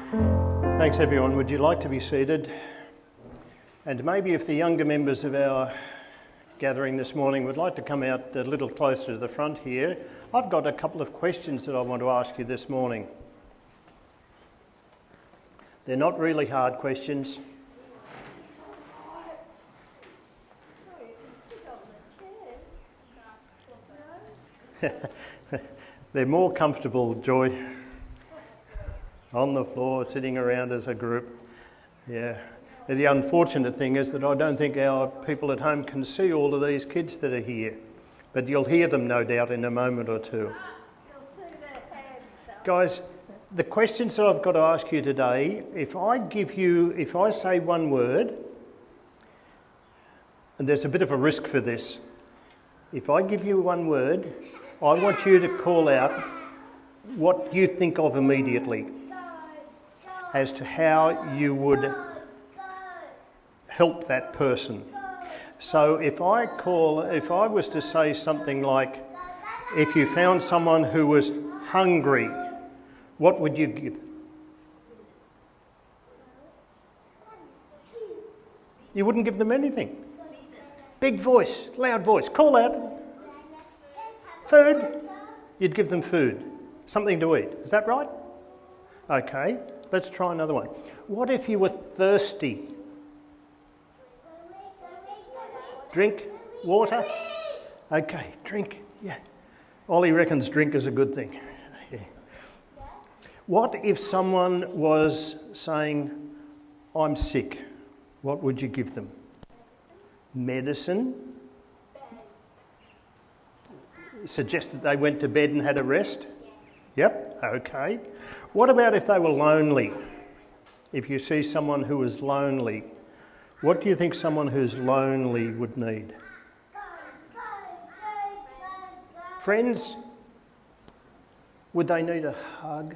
Thanks everyone. Would you like to be seated? And maybe if the younger members of our gathering this morning would like to come out a little closer to the front here. I've got a couple of questions that I want to ask you this morning. They're not really hard questions. They're more comfortable, Joy, on the floor, sitting around as a group. Yeah. The unfortunate thing is that I don't think our people at home can see all of these kids that are here, but you'll hear them no doubt in a moment or two. Guys, the questions that I've got to ask you today, if I say one word, and there's a bit of a risk for this, if I give you one word, I want you to call out what you think of immediately as to how you would help that person. So if I was to say something like, if you found someone who was hungry, what would you give? You wouldn't give them anything. Big voice, loud voice, call out. Food, you'd give them food, something to eat. Is that right? Okay, let's try another one. What if you were thirsty? Drink, water? Okay, drink, yeah. Ollie reckons drink is a good thing. Yeah. What if someone was saying, I'm sick? What would you give them? Medicine? Suggest that they went to bed and had a rest? Yep, okay. What about if they were lonely? If you see someone who is lonely, what do you think someone who's lonely would need? Friends? Would they need a hug?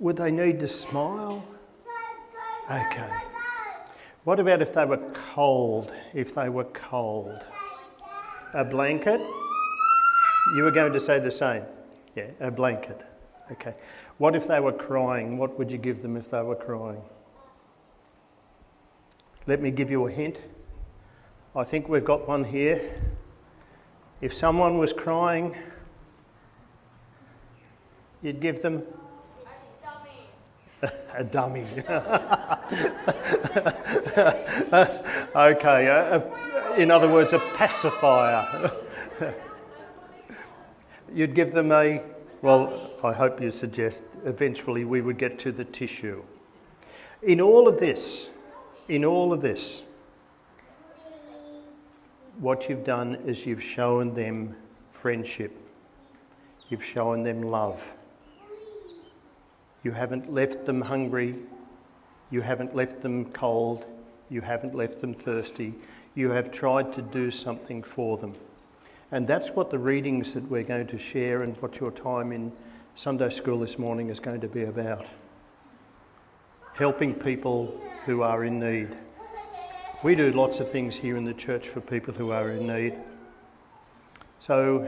Would they need to smile? Okay. What about if they were cold? A blanket? You were going to say the same. Yeah, a blanket. Okay. What if they were crying? What would you give them if they were crying? Let me give you a hint. I think we've got one here. If someone was crying, you'd give them a dummy. Okay, in other words, a pacifier. You'd give them I hope you suggest eventually we would get to the tissue. In all of this, what you've done is you've shown them friendship. You've shown them love. You haven't left them hungry. You haven't left them cold. You haven't left them thirsty. You have tried to do something for them. And that's what the readings that we're going to share and what your time in Sunday school this morning is going to be about. Helping people who are in need. We do lots of things here in the church for people who are in need. So